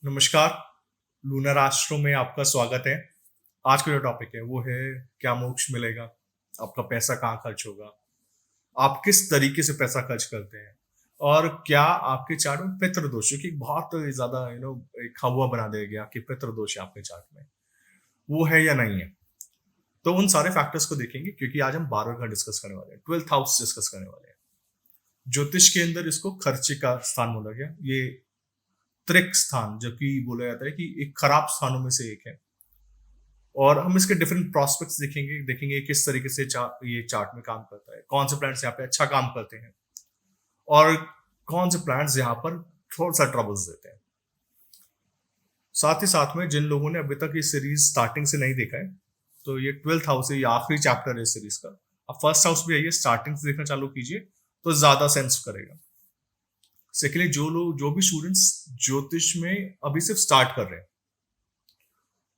नमस्कार, लूनर आश्रम में आपका स्वागत है। आज का जो टॉपिक है वो है क्या मोक्ष मिलेगा? आपका पैसा कहाँ खर्च होगा? आप किस तरीके से पैसा खर्च करते हैं? और क्या आपके चार्ट में पितृदोष जो कि बहुत ज़्यादा एक हवा बना दिया गया कि पितृदोष है आपके चार्ट में, वो है या नहीं है? तो उन सारे फैक्टर्स को देखेंगे क्योंकि आज हम 12वां घर डिस्कस करने वाले हैं, 12th हाउस डिस्कस करने वाले हैं। ज्योतिष के अंदर इसको खर्चे का स्थान बोला गया। ये त्रिक स्थान जो कि बोला जाता है कि एक खराब स्थानों में से एक है। और हम इसके डिफरेंट प्रोस्पेक्ट्स देखेंगे देखेंगे किस तरीके से ये चार्ट में काम करता है, कौन से प्लैनेट्स यहाँ पे अच्छा काम करते हैं और कौन से प्लैनेट्स यहाँ पर थोड़ा सा ट्रबल्स देते हैं। साथ ही साथ में जिन लोगों ने अभी तक ये सीरीज स्टार्टिंग से नहीं देखा है, तो ये 12th हाउस है, ये आखिरी चैप्टर है सीरीज का। अब फर्स्ट हाउस भी आइए, स्टार्टिंग से देखना चालू कीजिए तो ज्यादा सेंस करेगा। सेकेंडली, जो भी स्टूडेंट्स ज्योतिष में अभी सिर्फ स्टार्ट कर रहे हैं,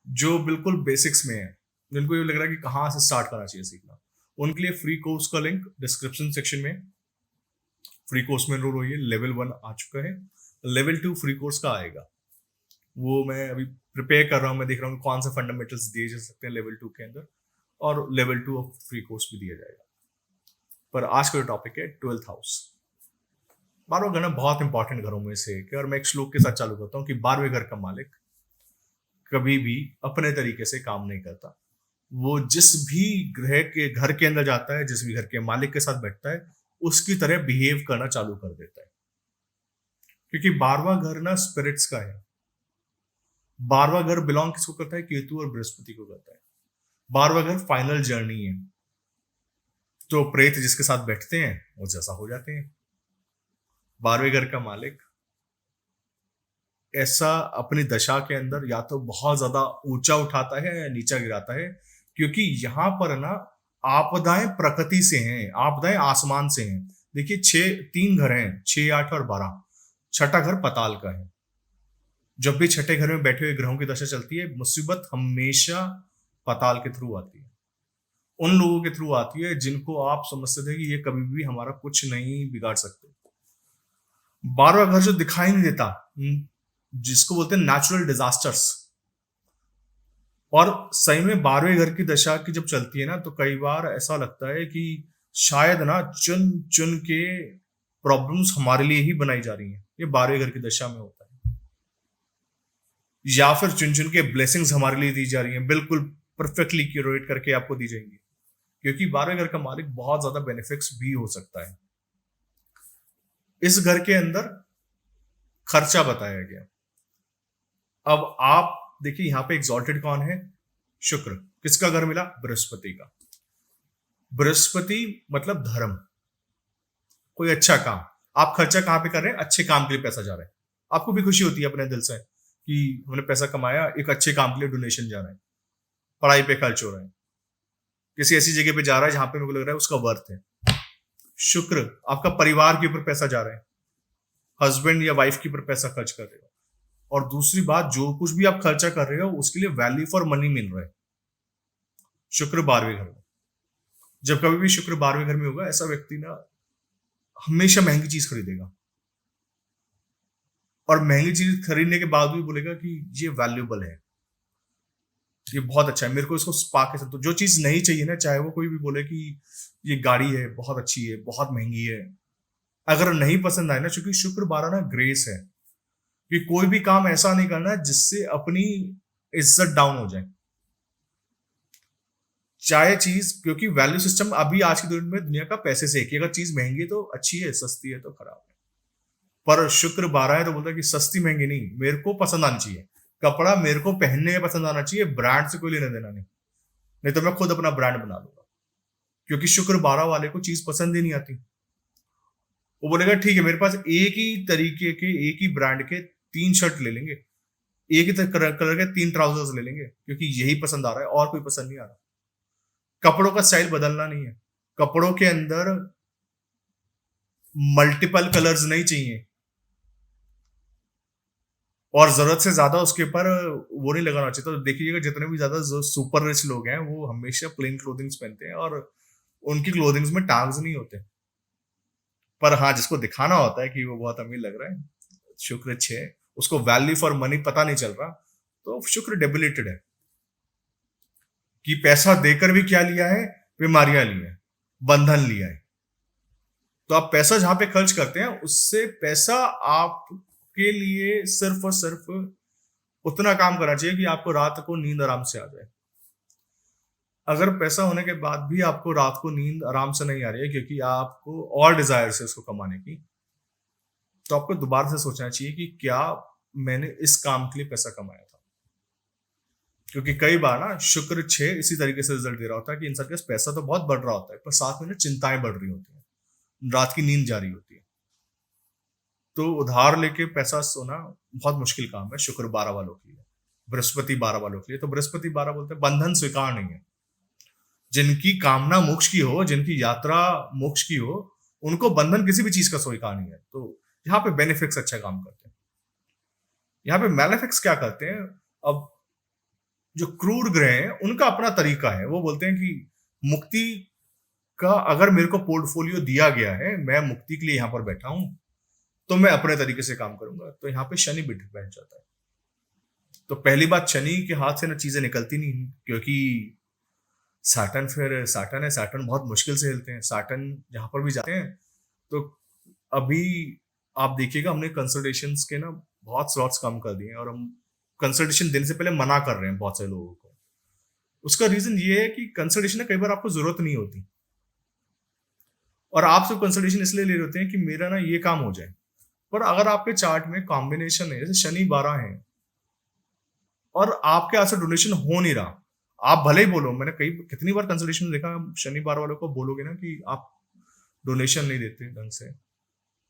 जो बिल्कुल बेसिक्स में है, जिनको ये लग रहा है कि कहाँ से स्टार्ट करना चाहिए सीखना, उनके लिए फ्री कोर्स का लिंक डिस्क्रिप्शन सेक्शन में। फ्री कोर्स में एनरोल होइए। लेवल 1 आ चुका है, लेवल 2 फ्री कोर्स का आएगा। वो मैं अभी प्रिपेयर कर रहा हूँ। मैं देख रहा हूँ कौन से फंडामेंटल्स दिए जा सकते हैं लेवल 2 के अंदर, और लेवल 2 ऑफ फ्री कोर्स भी दिया जाएगा। पर आज का जो टॉपिक है 12th हाउस। 12वां घर ना बहुत इंपॉर्टेंट घरों में से एक है, और मैं एक श्लोक के साथ चालू करता हूँ कि 12वें घर का मालिक कभी भी अपने तरीके से काम नहीं करता। वो जिस भी ग्रह के घर के अंदर जाता है, जिस भी घर के मालिक के साथ बैठता है, उसकी तरह बिहेव करना चालू कर देता है। क्योंकि 12वां घर ना स्पिरिट्स का है। 12वां घर बिलोंग किसको करता है? केतु और बृहस्पति को करता है। 12वां घर फाइनल जर्नी है। तो प्रेत जिसके साथ बैठते हैं वो जैसा हो जाते हैं। 12वें घर का मालिक ऐसा अपनी दशा के अंदर या तो बहुत ज्यादा ऊंचा उठाता है या नीचा गिराता है, क्योंकि यहां पर ना आपदाएं प्रकृति से हैं, आपदाएं आसमान से हैं। देखिए, 3 घर हैं, 6, 8 और 12। छठा घर पताल का है। जब भी छठे घर में बैठे हुए ग्रहों की दशा चलती है, मुसीबत हमेशा पताल के थ्रू आती है। उन लोगों के थ्रू आती है जिनको आप समझते थे कि ये कभी भी हमारा कुछ नहीं बिगाड़ सकते। 12वां घर जो दिखाई नहीं देता, जिसको बोलते हैं नेचुरल डिजास्टर्स। और सही में 12वें घर की दशा की जब चलती है ना, तो कई बार ऐसा लगता है कि शायद ना चुन चुन के प्रॉब्लम्स हमारे लिए ही बनाई जा रही हैं। ये 12वें घर की दशा में होता है। या फिर चुन चुन के ब्लेसिंग्स हमारे लिए दी जा रही हैं, बिल्कुल परफेक्टली क्यूरेट करके आपको दी जाएंगी। क्योंकि 12वें घर का मालिक बहुत ज्यादा बेनिफिट्स भी हो सकता है। इस घर के अंदर खर्चा बताया गया। अब आप देखिए, यहां पे एग्जॉल्टेड कौन है? शुक्र। किसका घर मिला? बृहस्पति का। बृहस्पति मतलब धर्म, कोई अच्छा काम। आप खर्चा कहां पे कर रहे हैं? अच्छे काम के लिए पैसा जा रहा है। आपको भी खुशी होती है अपने दिल से कि हमने पैसा कमाया, एक अच्छे काम के लिए डोनेशन जा रहा है, पढ़ाई पे खर्च हो रहा है, किसी ऐसी जगह पे जा रहा है जहां पे मेरे को लग रहा है उसका वर्थ है। शुक्र आपका परिवार के ऊपर पैसा जा रहा है, हस्बैंड या वाइफ के ऊपर पैसा खर्च कर रहे हो। और दूसरी बात, जो कुछ भी आप खर्चा कर रहे हो उसके लिए वैल्यू फॉर मनी मिल रहा है। शुक्र 12वें घर में। जब कभी भी शुक्र 12वें घर में होगा, ऐसा व्यक्ति ना हमेशा महंगी चीज खरीदेगा, और महंगी चीज खरीदने के बाद भी बोलेगा कि ये वैल्यूएबल है, ये बहुत अच्छा है, मेरे को इसको स्पा के साथ। तो जो चीज नहीं चाहिए ना, चाहे वो कोई भी बोले कि ये गाड़ी है बहुत अच्छी है, बहुत महंगी है, अगर नहीं पसंद आए ना, क्योंकि शुक्र 12 ना ग्रेस है कि कोई भी काम ऐसा नहीं करना जिससे अपनी इज्जत डाउन हो जाए, चाहे चीज। क्योंकि वैल्यू सिस्टम अभी आज की दुनिया का पैसे से है कि अगर चीज महंगी है तो अच्छी है, सस्ती है तो खराब है। पर शुक्र 12 है तो बोलता है कि सस्ती महंगी नहीं, मेरे को पसंद आनी चाहिए। कपड़ा मेरे को पहनने में पसंद आना चाहिए, ब्रांड से कोई लेना देना नहीं। नहीं तो मैं खुद अपना ब्रांड बना लूंगा। क्योंकि शुक्र 12 वाले को चीज पसंद ही नहीं आती। वो बोलेगा ठीक है, मेरे पास एक ही तरीके के, एक ही ब्रांड के 3 शर्ट ले लेंगे, एक ही कलर के 3 ट्राउजर्स ले लेंगे, क्योंकि यही पसंद आ रहा है और कोई पसंद नहीं आ रहा। कपड़ों का स्टाइल बदलना नहीं है, कपड़ों के अंदर मल्टीपल कलर्स नहीं चाहिए, और जरूरत से ज्यादा उसके ऊपर वो नहीं लगाना चाहिए। तो देखिएगा, जितने भी ज्यादा जो सुपर रिच लोग हैं वो हमेशा प्लेन क्लोथिंग्स पहनते हैं, और उनकी क्लोथिंग्स में टैग्स नहीं होते। पर हाँ, जिसको दिखाना होता है कि वो बहुत अमीर लग रहा है, शुक्र 6, उसको वैल्यू फॉर मनी पता नहीं चल रहा, तो शुक्र डेबिलिटेड है कि पैसा देकर भी क्या लिया है, बीमारियां ली है, बंधन लिया है। तो आप पैसा जहां पे खर्च करते हैं, उससे पैसा आपके लिए सिर्फ और सिर्फ उतना काम करना चाहिए कि आपको रात को नींद आराम से आ जाए। अगर पैसा होने के बाद भी आपको रात को नींद आराम से नहीं आ रही है क्योंकि आपको और डिजायर है उसको कमाने की, तो आपको दोबारा से सोचना चाहिए कि क्या मैंने इस काम के लिए पैसा कमाया था। क्योंकि कई बार ना शुक्र 6 इसी तरीके से रिजल्ट दे रहा होता है कि इंसान के पास पैसा तो बहुत बढ़ रहा होता है, पर साथ में ना चिंताएं बढ़ रही होती हैं, रात की नींद जा रही होती है। तो उधार लेके पैसा सोना बहुत मुश्किल काम है शुक्र 12 वालों के लिए, बृहस्पति 12 वालों के लिए। तो बृहस्पति 12 बोलते हैं बंधन स्वीकार नहीं है। जिनकी कामना मोक्ष की हो, जिनकी यात्रा मोक्ष की हो, उनको बंधन किसी भी चीज का स्वीकार नहीं है। तो यहाँ पे बेनिफिक्स अच्छा काम करते हैं। यहाँ पे मैलेफिक्स क्या करते हैं, अब जो क्रूर ग्रह हैं उनका अपना तरीका है। वो बोलते हैं कि मुक्ति का अगर मेरे को पोर्टफोलियो दिया गया है, मैं मुक्ति के लिए यहाँ पर बैठा हूं, तो मैं अपने तरीके से काम करूंगा। तो यहाँ पे शनि बैठ जाता है। तो पहली बात, शनि के हाथ से ना चीजें निकलती नहीं, क्योंकि साटन है, साटन बहुत मुश्किल से हिलते हैं। साटन जहां पर भी जाते हैं, तो अभी आप देखिएगा हमने कंसल्टेशंस के ना बहुत स्लॉट्स कम कर दिए हैं, और हम कंसल्टेशन देने से पहले मना कर रहे हैं बहुत से लोगों को। उसका रीजन ये है कि कंसल्टेशन कई बार आपको जरूरत नहीं होती, और आप सब कंसल्टेशन इसलिए ले रहे होते हैं कि मेरा ना ये काम हो जाए। पर अगर आपके चार्ट में कॉम्बिनेशन है, जैसे शनि 12 है और आपके यहाँ से डोनेशन हो नहीं रहा, आप भले ही बोलो, मैंने कितनी बार कंसल्टेशन देखा, शनि 12 वालों को बोलोगे ना कि आप डोनेशन नहीं देते ढंग से,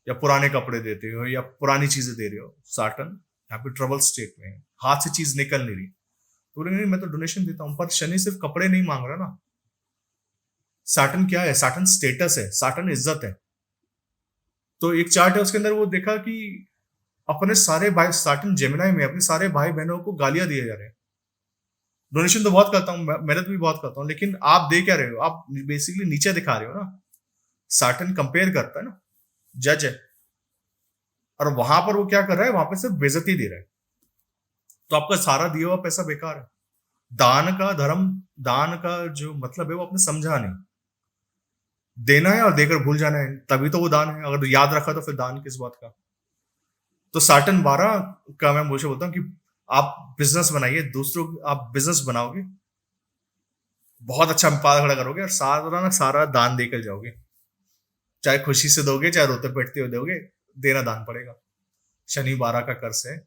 या पुराने कपड़े देते हो, या पुरानी चीजें दे रहे हो, साटन यहाँ पे ट्रबल स्टेट में है, हाथ से चीज निकल नहीं रही, तो बोलेंगे नहीं मैं तो डोनेशन देता हूं। पर शनि सिर्फ कपड़े नहीं मांग रहा ना। साटन क्या है, साटन स्टेटस है, साटन इज्जत है। तो एक चार्ट है उसके अंदर वो देखा कि अपने सारे भाई, साटन जेमिनाई में अपने सारे भाई बहनों को गालियां दिए जा रहे हैं। डोनेशन तो बहुत करता हूँ, मेहनत भी बहुत करता हूँ, लेकिन आप दे क्या रहे हो, आप बेसिकली नीचे दिखा रहे हो ना। साटन कंपेयर करता है ना, जज है, और वहां पर वो क्या कर रहा है, वहां पे सिर्फ बेइज्जती दे रहा है। तो आपका सारा दिया हुआ पैसा बेकार है। दान का धर्म, दान का जो मतलब है वो आपने समझा नहीं। देना है और देकर भूल जाना है, तभी तो वो दान है। अगर याद रखा तो फिर दान किस बात का। तो साटन 12 का मैं मुझे बोलता हूँ कि आप बिजनेस बनाइए, दूसरों आप बिजनेस बनाओगे, बहुत अच्छा पाल खड़ा करोगे, और सारा ना सारा दान देकर जाओगे। चाहे खुशी से दोगे, चाहे रोते पिटते हुए दोगे, देना दान पड़ेगा। शनि 12 का कर्स है।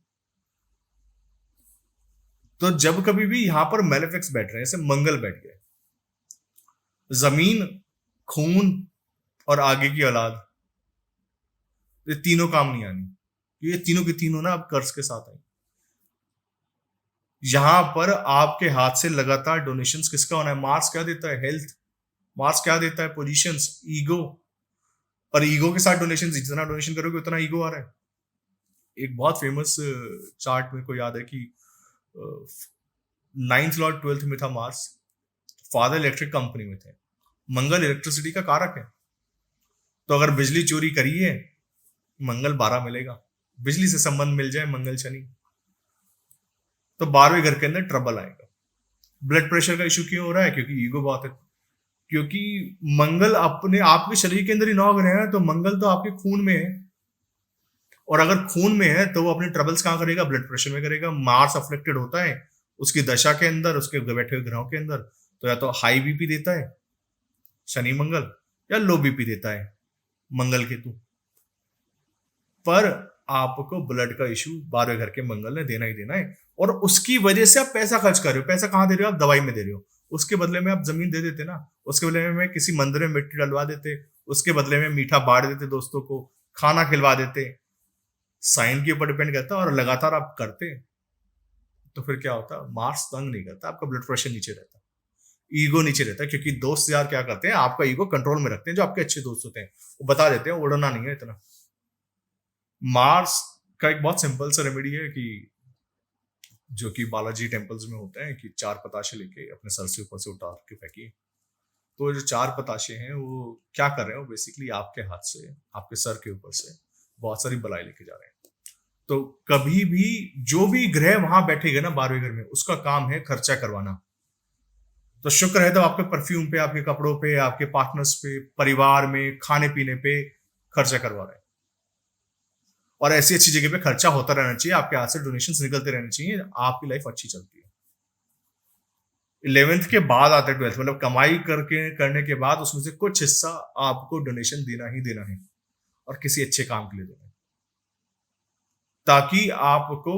तो जब कभी भी यहां पर मेलेफिक्स बैठ रहे हैं, जैसे मंगल बैठ गए, जमीन, खून और आगे की औलाद, ये तीनों काम नहीं आनी। ये तीनों की तीनों ना अब कर्ज के साथ आई। यहां पर आपके हाथ से लगातार डोनेशंस किसका होना है। मार्स क्या देता है, हेल्थ। मार्स क्या देता है, पोजीशंस, ईगो। और ईगो के साथ डोनेशन, जितना डोनेशन करोगे उतना ईगो आ रहा है। एक बहुत फेमस चार्ट मेरे को याद है कि 9th लॉर्ड 12th में था मार्स, फादर इलेक्ट्रिक कंपनी में थे, मंगल इलेक्ट्रिसिटी का कारक है। तो अगर बिजली चोरी करी है, मंगल 12 मिलेगा। बिजली से संबंध मिल जाए, मंगल शनि, तो 12वें घर के अंदर ट्रबल आएगा। ब्लड प्रेशर का इशू क्यों हो रहा है, क्योंकि ईगो बहुत है। क्योंकि मंगल अपने आपके शरीर के अंदर ही 9 ग्रह हैं, तो मंगल तो आपके खून में है, और अगर खून में है तो वो अपने ट्रबल्स कहां करेगा, ब्लड प्रेशर में करेगा। मार्स अफ्लेक्टेड होता है उसकी दशा के अंदर, उसके बैठे हुए ग्रहों के अंदर, तो या तो हाई बीपी देता है शनि मंगल, या लो बीपी देता है मंगल केतु। पर आपको ब्लड का इशू 12वें घर के मंगल ने देना ही देना है, और उसकी वजह से आप पैसा खर्च कर रहे हो। पैसा कहां दे रहे हो, आप दवाई में दे रहे हो। उसके बदले में आप जमीन दे देते ना, उसके बदले में किसी मंदिर में मिट्टी डलवा देते, उसके बदले में मीठा बांट देते, दोस्तों को खाना खिलवा देते। साइन के ऊपर डिपेंड करता है, और लगातार आप करते तो फिर क्या होता, मार्स तंग नहीं करता, आपका ब्लड प्रेशर नीचे रहता, ईगो नीचे रहता है। क्योंकि दोस्त यार क्या करते हैं, आपका ईगो कंट्रोल में रखते हैं। जो आपके अच्छे दोस्त होते हैं वो बता देते हैं उड़ना नहीं है इतना। मार्स का एक बहुत सिंपल सा रेमेडी है कि जो कि बालाजी टेम्पल्स में होता है, कि 4 पताशे लेके अपने सर से ऊपर से उतार के फेंकिए। तो जो 4 पताशे हैं वो क्या कर रहे हैं, वो बेसिकली आपके हाथ से, आपके सर के ऊपर से बहुत सारी बलाई लेके जा रहे हैं। तो कभी भी जो भी ग्रह वहां बैठेगा ना 12वें घर में, उसका काम है खर्चा करवाना। तो शुक्र है तो आपके परफ्यूम पे, आपके कपड़ों पे, आपके पार्टनर्स पे, परिवार में, खाने पीने पे खर्चा करवा रहा है। और ऐसी अच्छी जगह पे खर्चा होता रहना चाहिए, आपके हाथ से डोनेशंस निकलते रहने चाहिए, आपकी लाइफ अच्छी चलती है। 11th के बाद आता है 12th, मतलब कमाई करने के बाद उसमें से कुछ हिस्सा आपको डोनेशन देना ही देना है, और किसी अच्छे काम के लिए देना है, ताकि आपको,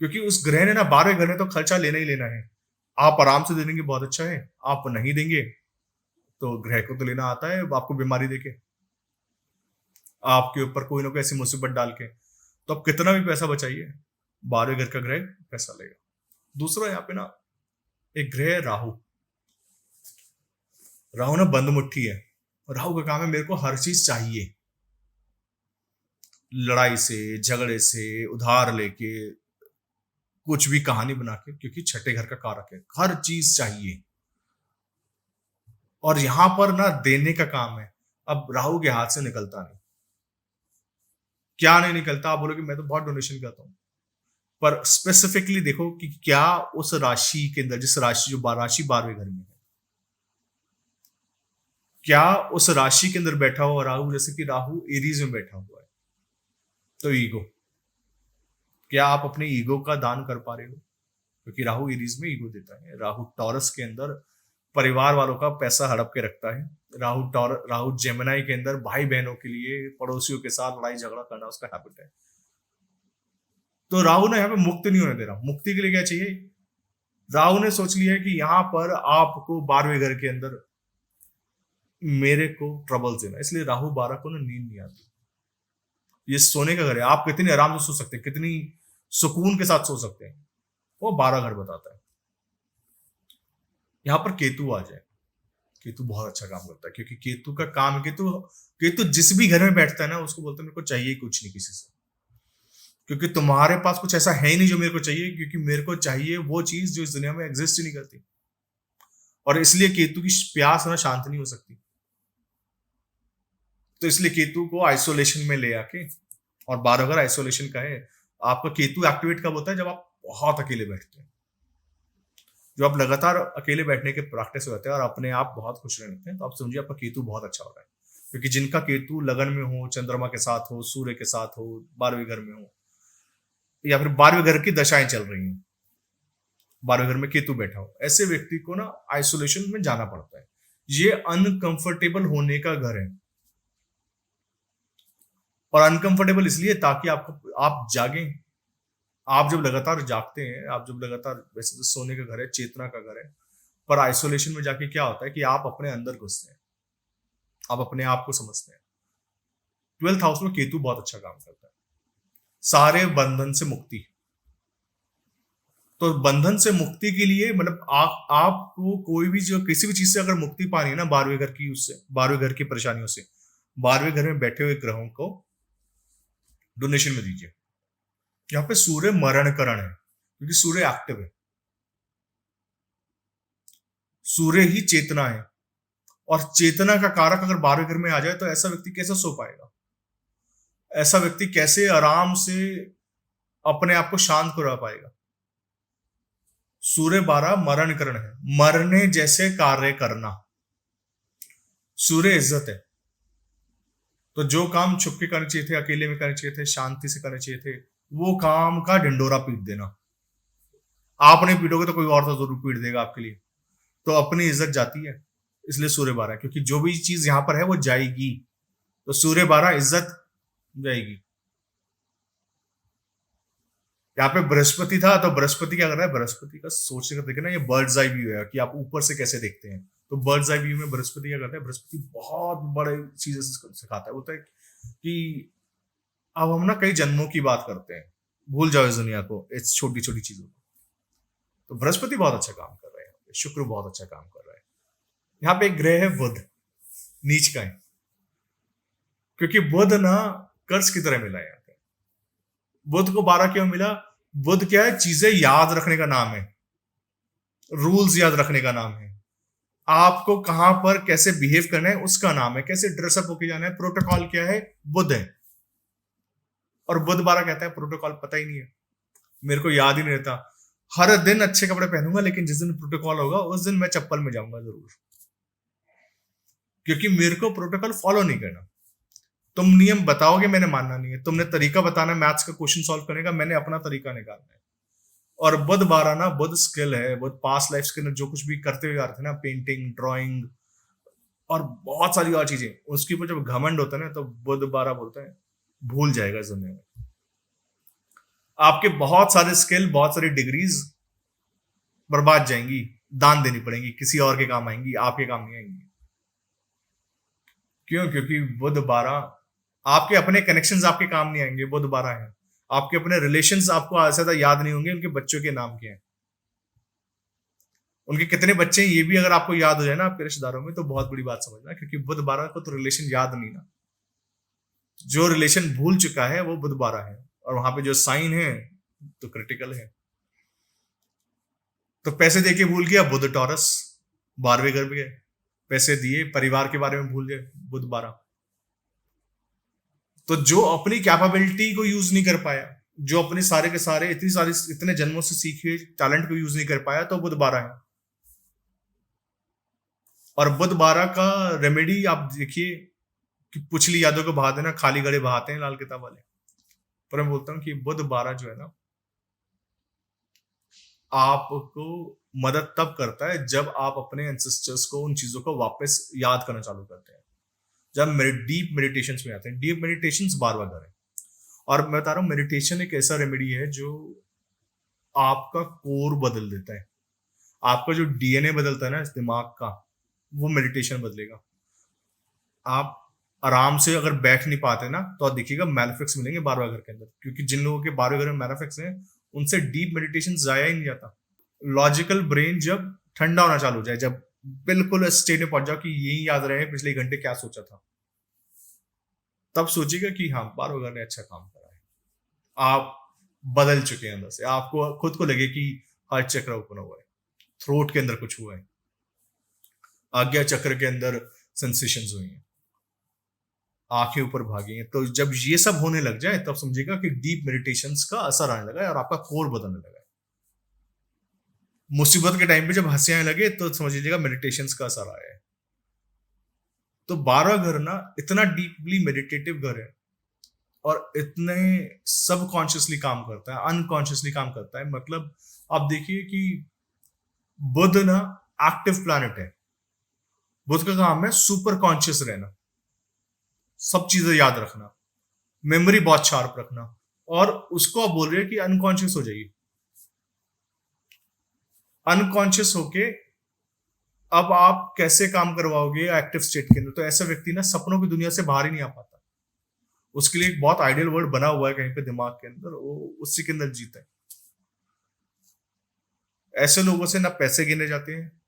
क्योंकि उस ग्रह ने ना 12वें घर ने तो खर्चा लेना ही लेना है। आप आराम से दे देंगे बहुत अच्छा है, आप नहीं देंगे तो ग्रह को तो लेना आता है आपको बीमारी देके, आपके ऊपर कोई ना कोई ऐसी मुसीबत डाल के। तो आप कितना भी पैसा बचाइए, 12वें घर का ग्रह पैसा लेगा। दूसरा यहाँ पे ना एक ग्रह है राहु। राहु ना बंद मुट्ठी है। राहु का काम है मेरे को हर चीज चाहिए, लड़ाई से, झगड़े से, उधार लेके, कुछ भी कहानी बना के, क्योंकि छठे घर का कारक है, हर चीज चाहिए। और यहां पर ना देने का काम है। अब राहु के हाथ से निकलता नहीं। क्या नहीं निकलता? आप बोलोगे मैं तो बहुत डोनेशन करता हूं, पर स्पेसिफिकली देखो कि क्या उस राशि के अंदर, जिस राशि जो राशि 12वें घर में है, क्या उस राशि के अंदर बैठा हुआ राहु, जैसे कि राहु एरीज में बैठा हुआ है, तो ईगो, क्या आप अपने ईगो का दान कर पा रहे हो? क्योंकि राहु एरीज में ईगो देता है। राहु टॉरस के अंदर परिवार वालों का पैसा हड़प के रखता है। राहु जेमिनाई के अंदर भाई बहनों के लिए, पड़ोसियों के साथ लड़ाई झगड़ा करना उसका हैबिट है। तो राहु ने यहाँ पे मुक्त नहीं होने दे रहा। मुक्ति के लिए क्या चाहिए? राहु ने सोच लिया है कि यहाँ पर आपको 12वें घर के अंदर मेरे को ट्रबल देना, इसलिए राहु 12 को ना नींद नहीं आती। ये सोने का घर है, आप कितनी आराम से सो सकते हैं, कितनी सुकून के साथ सो सकते हैं, वो 12 घर बताता है। यहां पर केतु आ जाए, केतु बहुत अच्छा काम करता है, क्योंकि केतु का काम है, केतु जिस भी घर में बैठता है ना, उसको बोलते हैं मेरे को चाहिए कुछ नहीं किसी से, क्योंकि तुम्हारे पास कुछ ऐसा है ही नहीं जो मेरे को चाहिए, क्योंकि मेरे को चाहिए वो चीज जो इस दुनिया में एग्जिस्ट ही नहीं करती। और इसलिए केतु की प्यास ना शांत नहीं हो सकती। तो इसलिए केतु को आइसोलेशन में ले आके, और 12 घर आइसोलेशन का है। आपका केतु एक्टिवेट कब होता है? जब आप बहुत अकेले बैठते हैं, जो आप लगातार अकेले बैठने के प्रैक्टिस होते हैं और अपने आप बहुत खुश रहते हैं, तो आप समझिए आपका केतु बहुत अच्छा हो रहा है। क्योंकि जिनका केतु लगन में हो, चंद्रमा के साथ हो, सूर्य के साथ हो, 12वें घर में हो, या फिर 12वें घर की दशाएं चल रही हैं, 12वें घर में केतु बैठा हो, ऐसे व्यक्ति को ना आइसोलेशन में जाना पड़ता है। ये अनकंफर्टेबल होने का घर है। और अनकंफर्टेबल इसलिए ताकि आप जागें। आप जब लगातार जागते हैं, आप जब लगातार, वैसे तो सोने का घर है, चेतना का घर है, पर आइसोलेशन में जाके क्या होता है कि आप अपने अंदर घुसते हैं, आप अपने आप को समझते हैं। 12th हाउस में केतु बहुत अच्छा काम करता है, सारे बंधन से मुक्ति। तो बंधन से मुक्ति के लिए, मतलब आपको कोई भी, जो किसी भी चीज से अगर मुक्ति पानी है ना 12वें घर की, उससे 12वें घर की परेशानियों से, 12वें घर में बैठे हुए ग्रहों को डोनेशन में दीजिए। यहाँ पे सूर्य मरणकरण है, क्योंकि सूर्य एक्टिव है, सूर्य ही चेतना है। और चेतना का कारक अगर 12वें घर में आ जाए, तो ऐसा व्यक्ति कैसे सो पाएगा? ऐसा व्यक्ति कैसे आराम से अपने आप को शांत करा पाएगा? सूर्य 12 मरणकरण है, मरने जैसे कार्य करना। सूर्य इज्जत है। तो जो काम छुप के करने चाहिए थे, अकेले में करने चाहिए थे, शांति से करने चाहिए थे, वो काम का ढिंडोरा पीट देना। आप नहीं पीटोगे तो कोई और तो जरूर पीट देगा आपके लिए। तो अपनी इज्जत जाती है, इसलिए सूर्य 12, क्योंकि जो भी चीज यहां पर है वो जाएगी। तो सूर्य 12 इज्जत जाएगी। यहाँ पे बृहस्पति था, तो बृहस्पति क्या कर रहा है? बृहस्पति का सोचने का तरीका ना, ये बर्ड्स आई व्यू है कि आप ऊपर से कैसे देखते हैं। तो बर्ड्स आई व्यू में बृहस्पति क्या करता है? बृहस्पति बहुत बड़े चीजें सिखाता है। बोलता है कि अब हम ना कई जन्मों की बात करते हैं, भूल जाओ इस दुनिया को, इस छोटी छोटी चीजों को। तो बृहस्पति बहुत अच्छा काम कर रहा है, शुक्र बहुत अच्छा काम कर रहा है। यहाँ पे एक ग्रह है बुध, नीच का है, क्योंकि बुध ना कर्ज की तरह मिला है। यहाँ पे बुध को 12 क्यों मिला? बुध क्या है? चीजें याद रखने का नाम है, रूल्स याद रखने का नाम है, आपको कहां पर कैसे बिहेव करना है उसका नाम है, कैसे ड्रेसअप होके जाना है, प्रोटोकॉल क्या है, बुध है। और बुध 12 कहता है प्रोटोकॉल पता ही नहीं है, मेरे को याद ही नहीं रहता, हर दिन अच्छे कपड़े पहनूंगा लेकिन जिस दिन प्रोटोकॉल होगा उस दिन मैं चप्पल में जाऊंगा जरूर, क्योंकि मेरे को प्रोटोकॉल फॉलो नहीं करना। तुम नियम बताओगे, मैंने मानना नहीं है। तुमने तरीका बताना मैथ्स का क्वेश्चन सॉल्व करने का, मैंने अपना तरीका निकालना है। और बुध 12 ना, बुध स्किल है, बुध पास्ट लाइफ के अंदर जो कुछ भी करते हुए आ रहे थे ना, पेंटिंग, ड्राइंग और बहुत सारी और चीजें, उसके ऊपर जब घमंड होता है ना, तो बुध 12 बोलते हैं भूल जाएगा इस दुनिया में। आपके बहुत सारे स्किल, बहुत सारी डिग्रीज बर्बाद जाएंगी, दान देनी पड़ेंगी, किसी और के काम आएंगी, आपके काम नहीं आएंगी। क्यों? क्योंकि बुध 12, आपके अपने कनेक्शंस आपके काम नहीं आएंगे, बुध 12 है। आपके अपने रिलेशंस आपको ज्यादा याद नहीं होंगे, उनके बच्चों के नाम क्या हैं, उनके कितने बच्चे हैं, ये भी अगर आपको याद हो जाए ना आपके रिश्तेदारों में, तो बहुत बड़ी बात समझना, क्योंकि बुध 12 को तो रिलेशन याद नहीं ना। जो रिलेशन भूल चुका है वो बुध 12 है, और वहां पे जो साइन है तो क्रिटिकल है। तो पैसे देके भूल गया, बुध टॉरस, 12वें घर में पैसे दिए, परिवार के बारे में भूल गए, बुध 12। तो जो अपनी कैपेबिलिटी को यूज नहीं कर पाया, जो अपने सारे के सारे इतने जन्मों से सीखे टैलेंट को यूज नहीं कर पाया, तो बुध 12 है। और बुध 12 का रेमेडी आप देखिए कि पुछली यादों को बहा देना, खाली गड़े बहाते हैं लाल किताब वाले। पर मैं बोलता हूं कि बुध 12 जो है ना, आपको मदद तब करता है जब आप अपने एंसेस्टर्स को, उन चीजों को वापस याद करना चालू करते हैं, जब मेरे डीप मेडिटेशन में आते हैं। डीप मेडिटेशन 12वां घर है। और मैं बता रहा हूँ, मेडिटेशन एक ऐसा रेमेडी है जो आपका कोर बदल देता है। आपका जो डीएनए बदलता है ना इस दिमाग का, वो मेडिटेशन बदलेगा। आप आराम से अगर बैठ नहीं पाते ना, तो आप देखिएगा मैलेफिक्स मिलेंगे 12वें घर के अंदर, क्योंकि जिन लोगों के 12वें घर में मैलेफिक्स हैं, उनसे डीप मेडिटेशन जाया ही नहीं जाता। लॉजिकल ब्रेन जब ठंडा होना चालू हो जाए, जब बिल्कुल स्टेट में पहुंच जाओ कि यही याद रहे पिछले घंटे क्या सोचा था, तब सोचिएगा कि हाँ 12वें घर ने अच्छा काम करा है। आप बदल चुके हैं अंदर से, आपको खुद को लगे कि हार्ट चक्र ओपन हुआ है, थ्रोट के अंदर कुछ हुआ है, आज्ञा चक्र के अंदर सेंसेशंस हुई हैं, आंखें ऊपर भागी हैं। तो जब ये सब होने लग जाए, तब समझिएगा कि डीप मेडिटेशंस का असर आने लगा है और आपका कोर बदलने लगा है। मुसीबत के टाइम पे जब हंसी आने लगे, तो समझ लीजिएगा मेडिटेशंस का असर आया है। तो 12 घर ना इतना डीपली मेडिटेटिव घर है, और इतने सबकॉन्शियसली काम करता है, अनकॉन्शियसली काम करता है। मतलब आप देखिए कि बुध ना एक्टिव प्लैनेट है। बुध का काम है सुपर कॉन्शियस रहना, सब चीजें याद रखना, मेमोरी बहुत शार्प रखना, और उसको आप बोल रहे हैं कि अनकॉन्शियस हो जाइए। अनकॉन्शियस होके अब आप कैसे काम करवाओगे एक्टिव स्टेट के अंदर? तो ऐसा व्यक्ति ना सपनों की दुनिया से बाहर ही नहीं आ पाता। उसके लिए एक बहुत आइडियल वर्ड बना हुआ है कहीं पे दिमाग के अंदर, वो उसी के अंदर जीता है। ऐसे लोगों से ना पैसे गिने जाते हैं,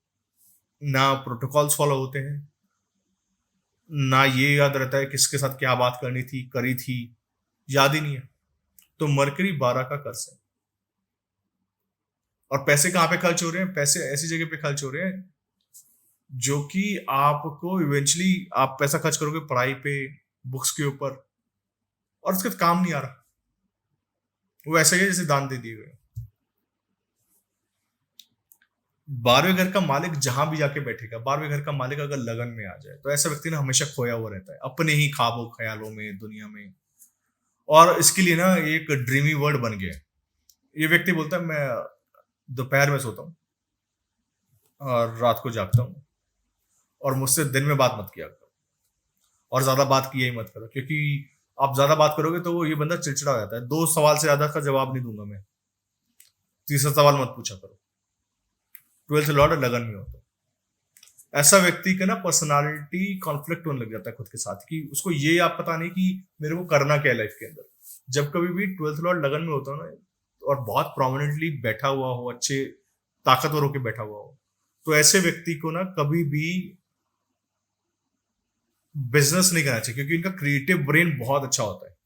ना प्रोटोकॉल्स फॉलो होते हैं, ना ये याद रहता है किसके साथ क्या बात करनी थी, करी थी, याद ही नहीं है। तो मरकरी 12 का कर्स है। और पैसे कहाँ पे खर्च हो रहे हैं? पैसे ऐसी जगह पे खर्च हो रहे हैं जो कि आपको इवेंचुअली, आप पैसा खर्च करोगे पढ़ाई पे, बुक्स के ऊपर, और उसके काम नहीं आ रहा। वो ऐसा ही है जैसे दान दे दिए गए। 12वें घर का मालिक जहां भी जाके बैठेगा, 12वें घर का मालिक अगर लगन में आ जाए, तो ऐसा व्यक्ति ना हमेशा खोया हुआ रहता है अपने ही ख्वाबों ख्यालों में, दुनिया में। और इसके लिए ना एक ड्रीमी वर्ड बन गया है। ये व्यक्ति बोलता है मैं दोपहर में सोता हूँ और रात को जागता हूँ, और मुझसे दिन में बात मत किया करो, और ज्यादा बात किया ही मत करो, क्योंकि आप ज्यादा बात करोगे तो वो ये बंदा चिड़चिड़ा हो जाता है। 2 सवाल से ज्यादा का जवाब नहीं दूंगा मैं, तीसरा सवाल मत पूछा करो। 12th लॉर्ड लगन में हो तो ऐसा व्यक्ति का ना पर्सनालिटी कॉन्फ्लिक्ट होने लग जाता है खुद के साथ, कि उसको ये आप पता नहीं कि मेरे को करना क्या है लाइफ के अंदर। जब कभी भी 12th लॉर्ड लगन में होता है ना, और बहुत प्रोमिनेंटली बैठा हुआ हो, अच्छे ताकतवर होकर बैठा हुआ हो, तो ऐसे व्यक्ति को ना कभी भी बिजनेस नहीं करना चाहिए, क्योंकि इनका क्रिएटिव ब्रेन बहुत अच्छा होता है,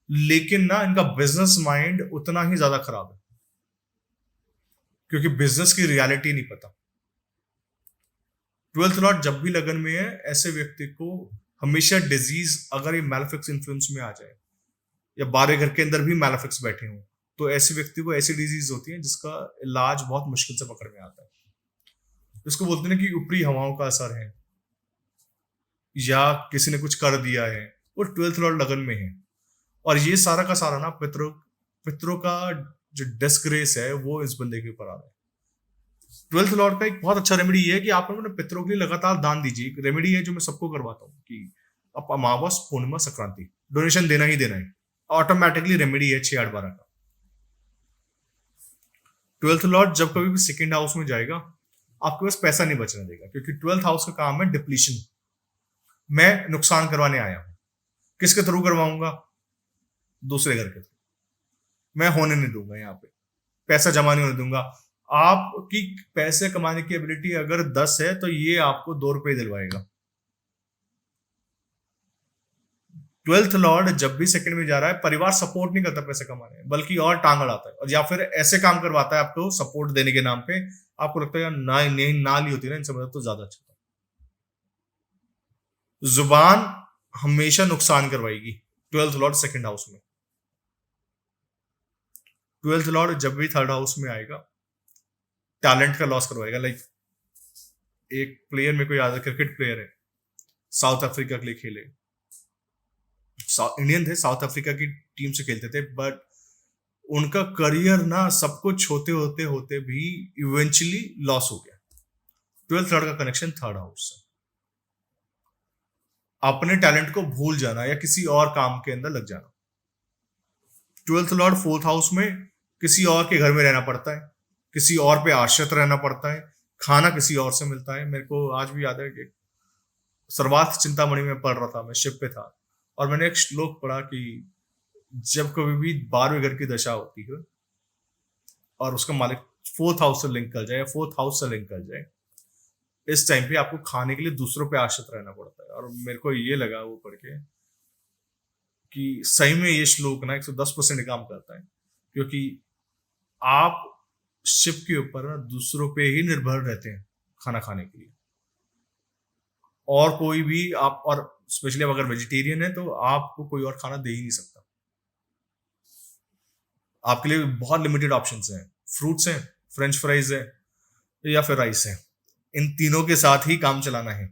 लेकिन ना इनका बिजनेस माइंड उतना ही ज्यादा खराब है, क्योंकि बिजनेस की रियलिटी नहीं पता। 12th लॉर्ड जब भी लगन में है, ऐसे व्यक्ति को हमेशा डिजीज, अगर ये मैलेफिक्स इन्फ्लुएंस में आ जाए, या 12वें घर के अंदर भी मैलेफिक्स बैठे हों, तो ऐसे व्यक्ति को ऐसी डिजीज होती है जिसका इलाज बहुत मुश्किल से पकड़ में आता है। इसको बोलते हैं कि ऊपरी हवाओं का असर है, या किसी ने कुछ कर दिया है, वो 12th लॉर्ड लगन में है। और ये सारा का सारा ना पितरों का जो डिस्ग्रेस है वो इस बंदे के ऊपर आ रहा है। 12th लॉर्ड का एक बहुत अच्छा रेमेडी ये है कि आप अपने पितरों के लिए लगातार दान दीजिए। एक रेमेडी है जो मैं सबको करवाता हूँ कि अब अमावस, पूर्णिमा, संक्रांति डोनेशन देना ही देना है। ऑटोमेटिकली रेमेडी है 6-8-12 का। 12th लॉर्ड जब कभी भी सेकेंड हाउस में जाएगा, आपके पास पैसा नहीं बचने देगा, क्योंकि 12th हाउस का काम है डिप्लीशन। मैं नुकसान करवाने आया हूं। किसके थ्रू करवाऊंगा? दूसरे घर के थ्रू। मैं होने नहीं दूंगा, यहाँ पे पैसा जमा नहीं होने दूंगा। आपकी पैसे कमाने की एबिलिटी अगर 10 है तो ये आपको 2 रुपए दिलवाएगा। 12th लॉर्ड जब भी सेकंड में जा रहा है, परिवार सपोर्ट नहीं करता पैसे कमाने में, बल्कि और टांग अड़ाता है, और या फिर ऐसे काम करवाता है आपको सपोर्ट देने के नाम पे। आपको लगता है यार ना, नहीं ना ली होती ना इनसे मदद तो ज्यादा अच्छा था। जुबान हमेशा नुकसान करवाएगी 12th लॉर्ड सेकंड हाउस में। 12th लॉर्ड जब भी थर्ड हाउस में आएगा, टैलेंट का लॉस करवाएगा। लाइक एक प्लेयर मेरे को याद है, क्रिकेट प्लेयर है, साउथ अफ्रीका के लिए खेले, इंडियन थे, साउथ अफ्रीका की टीम से खेलते थे, बट उनका करियर ना सब कुछ होते होते होते भी इवेंचुअली लॉस हो गया। 12th लॉर्ड का कनेक्शन थर्ड हाउस से। अपने टैलेंट को भूल जाना या किसी और काम के अंदर लग जाना। 12th लॉर्ड फोर्थ हाउस में किसी और के घर में रहना पड़ता है, किसी और पे आश्रित रहना पड़ता है, खाना किसी और से मिलता है। मेरे को आज भी याद है कि सर्वार्थ चिंतामणि में पढ़ रहा था, मैं शिप पे था, और मैंने एक श्लोक पढ़ा कि जब कभी भी 12वें घर की दशा होती है और उसका मालिक फोर्थ हाउस से लिंक कर जाए या फोर्थ हाउस से लिंक कर जाए, इस टाइम पे आपको खाने के लिए दूसरों पे आश्रित रहना पड़ता है। और मेरे को ये लगा वो पढ़ के कि सही में ये श्लोक ना 110% काम करता है, क्योंकि आप शिप के ऊपर ना दूसरों पे ही निर्भर रहते हैं खाना खाने के लिए। और कोई भी आप, और स्पेशली अगर वेजिटेरियन है तो आपको कोई और खाना दे ही नहीं सकता। आपके लिए बहुत लिमिटेड ऑप्शंस हैं, फ्रूट्स हैं, फ्रेंच फ्राइज है, या फिर राइस है। इन तीनों के साथ ही काम चलाना है।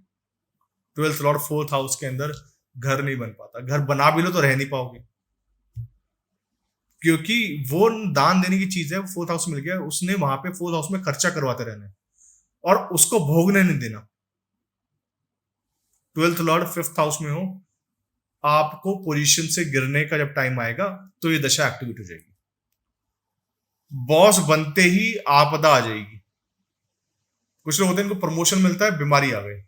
12th लॉर्ड फोर्थ हाउस के अंदर घर नहीं बन पाता। घर बना भी लो तो रह नहीं पाओगे, क्योंकि वो दान देने की चीज है, वो फोर्थ हाउस मिल गया, उसने वहां पे फोर्थ हाउस में खर्चा करवाते रहना है और उसको भोगने नहीं देना। 12th लॉर्ड फिफ्थ हाउस में हो, आपको पोजीशन से गिरने का जब टाइम आएगा तो ये दशा एक्टिवेट हो जाएगी। बॉस बनते ही आपदा आ जाएगी। कुछ लोग होते हैं इनको प्रमोशन मिलता है, बीमारी आ गई,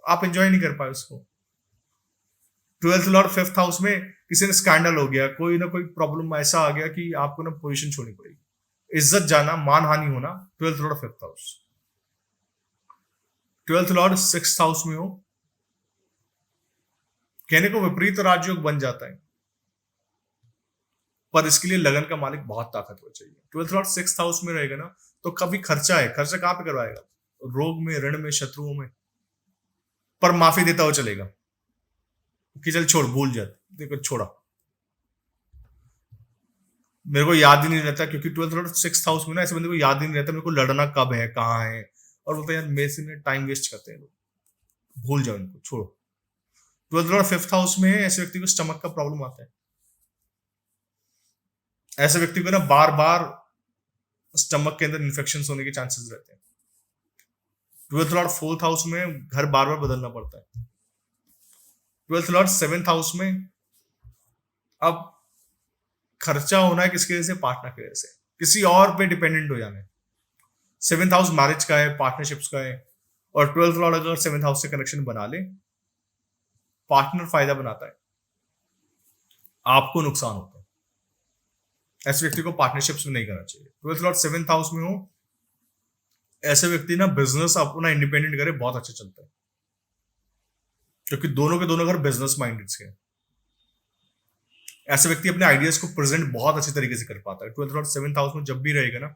आप एंजॉय नहीं कर पाए उसको। 12th लॉर्ड फिफ्थ हाउस में किसी ने स्कैंडल हो गया, कोई ना कोई प्रॉब्लम ऐसा आ गया कि आपको ना पोजीशन छोड़नी पड़ेगी, इज्जत जाना, मान हानि होना। 12th Lord fifth house. 12th Lord sixth house में हो, कहने को विपरीत राजयोग बन जाता है, पर इसके लिए लगन का मालिक बहुत ताकतवर चाहिए। 12th लॉर्ड सिक्स्थ हाउस में रहेगा ना तो कभी खर्चा है, खर्चा कहां पे करवाएगा? रोग में, ऋण में, शत्रुओं में, पर माफी देता हुआ चलेगा कि चल छोड़, भूल जा, देखो छोड़ा, मेरे को याद ही नहीं रहता। क्योंकि 12th लॉर्ड सिक्स्थ हाउस में ना ऐसे बंदे को याद ही नहीं रहता मेरे को लड़ना कब है, कहाँ है, और बोलते यार मेरे से टाइम वेस्ट करते हैं लोग, भूल जाओ इनको, छोड़ो। 12th लॉर्ड फिफ्थ हाउस में ऐसे व्यक्ति को स्टमक का प्रॉब्लम आता है। ऐसे व्यक्ति को ना बार बार स्टमक के अंदर इन्फेक्शन होने के चांसेस रहते हैं। 12th लॉर्ड फोर्थ हाउस में घर बार बार बदलना पड़ता है। 12th लॉर्ड सेवेंथ हाउस में अब खर्चा होना है किसके वजह से? पार्टनर की वजह से, किसी और पे डिपेंडेंट हो जाना है। 7th हाउस मैरिज का है, पार्टनरशिप्स का है, और 12th लॉर्ड अगर 7th हाउस से कनेक्शन बना ले, पार्टनर फायदा बनाता है, आपको नुकसान होता है। ऐसे व्यक्ति को पार्टनरशिप्स में नहीं करना चाहिए। 12th लॉर्ड 7th हाउस में हो, ऐसे व्यक्ति ना बिजनेस अपना इंडिपेंडेंट करे, बहुत अच्छा चलता है, क्योंकि दोनों के दोनों घर बिजनेस माइंडेड के हैं। ऐसे व्यक्ति अपने आइडियाज को प्रेजेंट बहुत अच्छी तरीके से कर पाता है। 12th लॉर्ड 7th हाउस में जब भी रहेगा ना,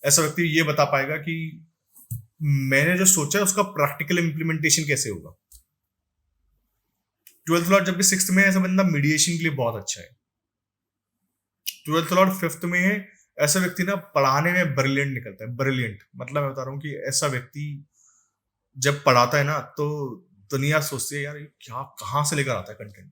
ऐसा व्यक्ति ये बता पाएगा कि मैंने जो सोचा है उसका प्रैक्टिकल इंप्लीमेंटेशन कैसे होगा। 12th लॉर्ड जब भी सिक्स्थ में, ऐसा बंदा मीडिएशन के लिए बहुत अच्छा है। ट्वेल्थ लॉर्ड फिफ्थ में है। ऐसा व्यक्ति ना पढ़ाने में ब्रिलियंट निकलता है, ब्रिलियंट मतलब मैं बता रहा हूँ कि ऐसा व्यक्ति जब पढ़ाता है ना तो दुनिया सोचती है यार ये क्या कहाँ से लेकर आता है कंटेंट,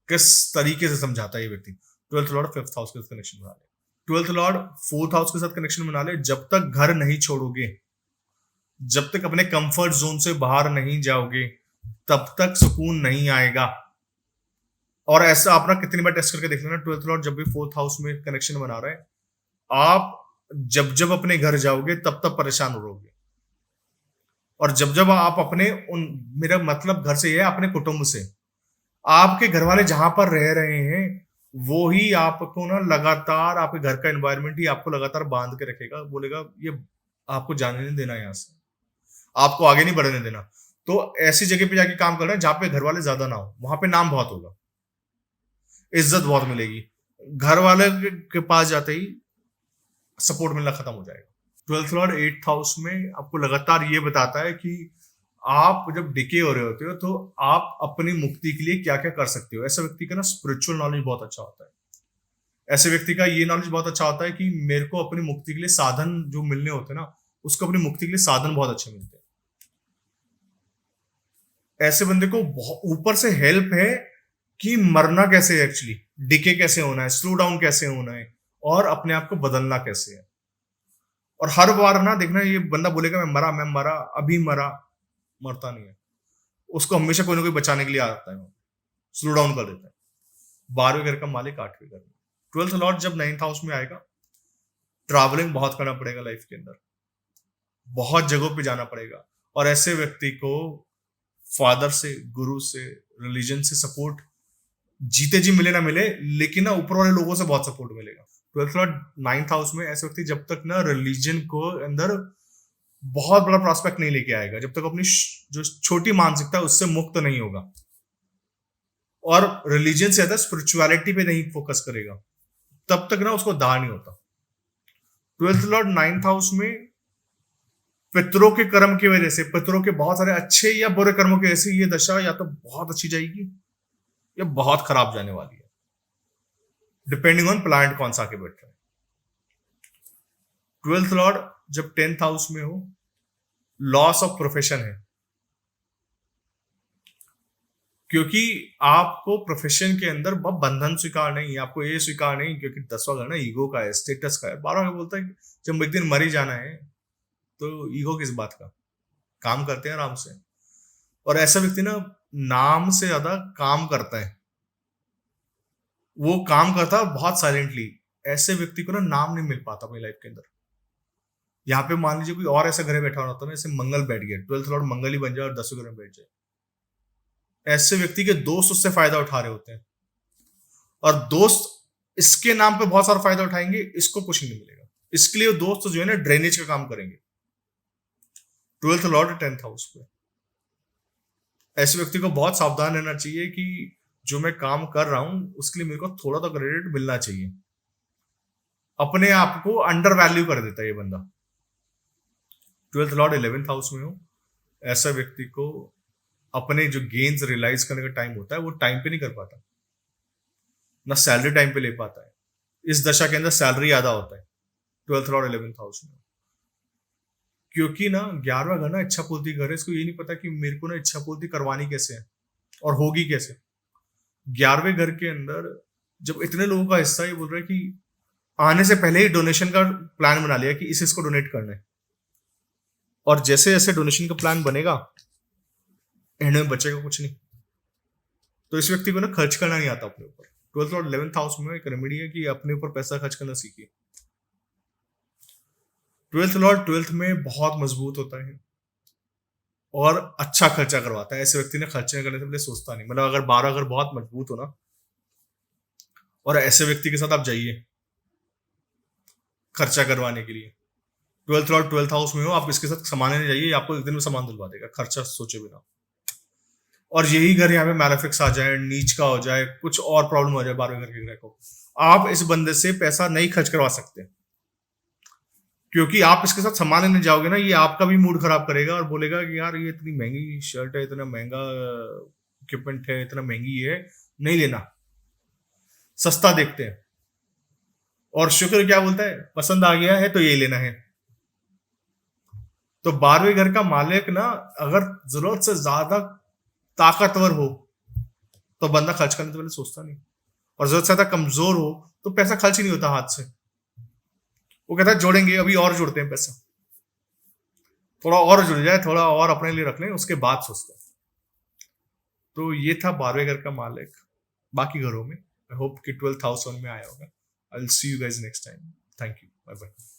किस तरीके से समझाता है ये व्यक्ति। ट्वेल्थ लॉर्ड फिफ्थ हाउस के साथ कनेक्शन बना ले, ट्वेल्थ लॉर्ड फोर्थ हाउस के साथ कनेक्शन बना ले। जब तक घर नहीं छोड़ोगे, जब तक अपने कंफर्ट जोन से बाहर नहीं जाओगे, तब तक सुकून नहीं आएगा। और ऐसा अपना कितनी बार टेस्ट करके देख लेना, ट्वेल्थ लॉर्ड जब भी फोर्थ हाउस में कनेक्शन बना रहा है, आप जब जब अपने घर जाओगे तब तब परेशान रहोगे। और जब जब आप अपने उन, मेरा मतलब घर से ये है अपने कुटुंब से, आपके घर वाले जहां पर रह रहे हैं वो ही आपको ना लगातार, आपके घर का एनवायरनमेंट ही आपको लगातार बांध के रखेगा, बोलेगा ये आपको जाने नहीं देना, यहाँ से आपको आगे नहीं बढ़ने देना। तो ऐसी जगह पे जाके काम करना है जहां पे घर वाले ज्यादा ना हो, वहां पे नाम बहुत होगा, इज्जत बहुत मिलेगी। घर वाले के पास जाते ही सपोर्ट मिलना खत्म हो जाएगा। ट्वेल्थ लॉर्ड एट्थ हाउस में आपको लगातार ये बताता है कि आप जब डिके हो रहे होते हो तो आप अपनी मुक्ति के लिए क्या क्या कर सकते हो। ऐसे व्यक्ति का ना स्पिरिचुअल नॉलेज बहुत अच्छा होता है। ऐसे व्यक्ति का ये नॉलेज बहुत अच्छा होता है कि मेरे को अपनी मुक्ति के लिए साधन जो मिलने होते हैं ना, उसको अपनी मुक्ति के लिए साधन बहुत अच्छे मिलते हैं। ऐसे बंदे को ऊपर से हेल्प है कि मरना कैसे है, एक्चुअली डिके कैसे होना है, स्लो डाउन कैसे होना है, और अपने आप को बदलना कैसे है। और हर बार ना देखना ये बंदा बोलेगा मैं मरा अभी मरा, मरता नहीं है। उसको हमेशा कोई ना कोई बचाने के लिए आता है, स्लो डाउन कर देता है। 12वें घर का मालिक 8वें घर में। ट्वेल्थ लॉर्ड जब 9th हाउस में आएगा, ट्रैवलिंग बहुत करना पड़ेगा लाइफ के अंदर, बहुत जगहों पे जाना पड़ेगा। और ऐसे व्यक्ति को फादर से, गुरु से, रिलीजन से सपोर्ट जीते जी मिले ना मिले, लेकिन ना ऊपर वाले लोगों से बहुत सपोर्ट मिलेगा। ट्वेल्थ लॉर्ड 9th हाउस में ऐसे व्यक्ति जब तक ना रिलीजन को अंदर बहुत बड़ा प्रोस्पेक्ट नहीं लेके आएगा, जब तक अपनी जो छोटी मानसिकता है उससे मुक्त नहीं होगा और रिलीजन से ज्यादा स्पिरिचुअलिटी पे नहीं फोकस करेगा, तब तक ना उसको दाह नहीं होता। ट्वेल्थ लॉर्ड 9th हाउस में पितरों के कर्म की वजह से, पितरों के बहुत सारे अच्छे या बुरे कर्मों की वजह से ये दशा या तो बहुत अच्छी जाएगी या बहुत खराब जाने वाली है, डिपेंडिंग ऑन प्लांट कौन सा आके बैठ रहा है। ट्वेल्थ लॉर्ड जब 10th हाउस में हो, लॉस ऑफ प्रोफेशन है, क्योंकि आपको प्रोफेशन के अंदर बहुत बंधन स्वीकार नहीं है, आपको ये स्वीकार नहीं, क्योंकि 10वां घर ना ईगो का है, स्टेटस का है। 12वां घर बोलता है कि जब एक दिन मर ही जाना है तो ईगो किस बात का, काम करते हैं आराम से। और ऐसा व्यक्ति ना नाम से ज्यादा काम करता है, वो काम करता है बहुत साइलेंटली। ऐसे व्यक्ति को ना नाम नहीं मिल पाता अपनी लाइफ के अंदर। यहाँ पे मान लीजिए कोई और ऐसा घर बैठा होता है, जैसे मंगल बैठ गया, ट्वेल्थ लॉर्ड मंगल ही बन जाए और 10वें घर में बैठ जाए, ऐसे व्यक्ति के दोस्त उससे फायदा उठा रहे होते हैं, और दोस्त इसके नाम पे बहुत सारा फायदा उठाएंगे, इसको कुछ नहीं मिलेगा। इसके लिए दोस्त जो है ना ड्रेनेज का काम करेंगे। ट्वेल्थ लॉर्ड 10th हाउस पे, ऐसे व्यक्ति को बहुत सावधान रहना चाहिए कि जो मैं काम कर रहा हूं उसके लिए मेरे को थोड़ा तो क्रेडिट मिलना चाहिए। अपने आप को अंडर वैल्यू कर देता है ये बंदा। ट्वेल्थ लॉर्ड 11th हाउस में हो, ऐसा व्यक्ति को अपने जो गेन्स रियलाइज करने का टाइम होता है वो टाइम पे नहीं कर पाता, ना सैलरी टाइम पे ले पाता है। इस दशा के अंदर सैलरी ज्यादा होता है ट्वेल्थ लॉर्ड 11th हाउस में, क्योंकि ना 11वां घर ना इच्छा पूर्ति घर है। इसको ये नहीं पता कि मेरे को ना इच्छा पूर्ति करवानी कैसे है और होगी कैसे। 11वें घर के अंदर जब इतने लोगों का हिस्सा ये बोल रहा है कि आने से पहले ही डोनेशन का प्लान बना लिया कि इसको डोनेट करना है, और जैसे जैसे डोनेशन का प्लान बनेगा एंड में बचेगा कुछ नहीं। तो इस व्यक्ति को ना खर्च करना नहीं आता अपने ऊपर। ट्वेल्थ लॉर्ड 11th हाउस में एक रेमेडी है कि अपने ऊपर पैसा खर्च करना सीखिए। ट्वेल्थ लॉर्ड 12th में बहुत मजबूत होता है और अच्छा खर्चा करवाता है। ऐसे व्यक्ति ने खर्चे करने से पहले सोचता नहीं, मतलब अगर 12 अगर बहुत मजबूत हो ना, और ऐसे व्यक्ति के साथ आप जाइए खर्चा करवाने के लिए, ट्वेल्थ लॉर्ड 12th हाउस में हो, आप इसके साथ सामान लेने जाइए, आपको एक दिन में सामान दिलवा देगा खर्चा सोचे बिना। और यही घर यहाँ पे मैलेफिक्स आ जाए, नीच का हो जाए, कुछ और प्रॉब्लम हो जाए 12वें घर के ग्रह को, आप इस बंदे से पैसा नहीं खर्च करवा सकते, क्योंकि आप इसके साथ सामान लेने जाओगे ना, ये आपका भी मूड खराब करेगा और बोलेगा कि यार ये इतनी महंगी शर्ट है, इतना महंगा इक्विपमेंट है, इतना महंगी है, नहीं लेना, सस्ता देखते हैं। और शुक्र क्या बोलता है, पसंद आ गया है तो ये लेना है। तो 12वें घर का मालिक ना, अगर जरूरत से ज्यादा ताकतवर हो तो बंदा खर्च करने से पहले सोचता नहीं, और जरूरत से ज्यादा कमजोर हो तो पैसा खर्च ही नहीं होता हाथ से। वो कहता है जोड़ेंगे, अभी और जोड़ते हैं पैसा, थोड़ा और जुड़ जाए, थोड़ा और अपने लिए रख लें, उसके बाद सोचते हैं। तो ये था 12वें घर का मालिक। बाकी घरों में आई होप कि 12th हाउस में आया होगा। I will see you guys next time. Thank you, bye bye.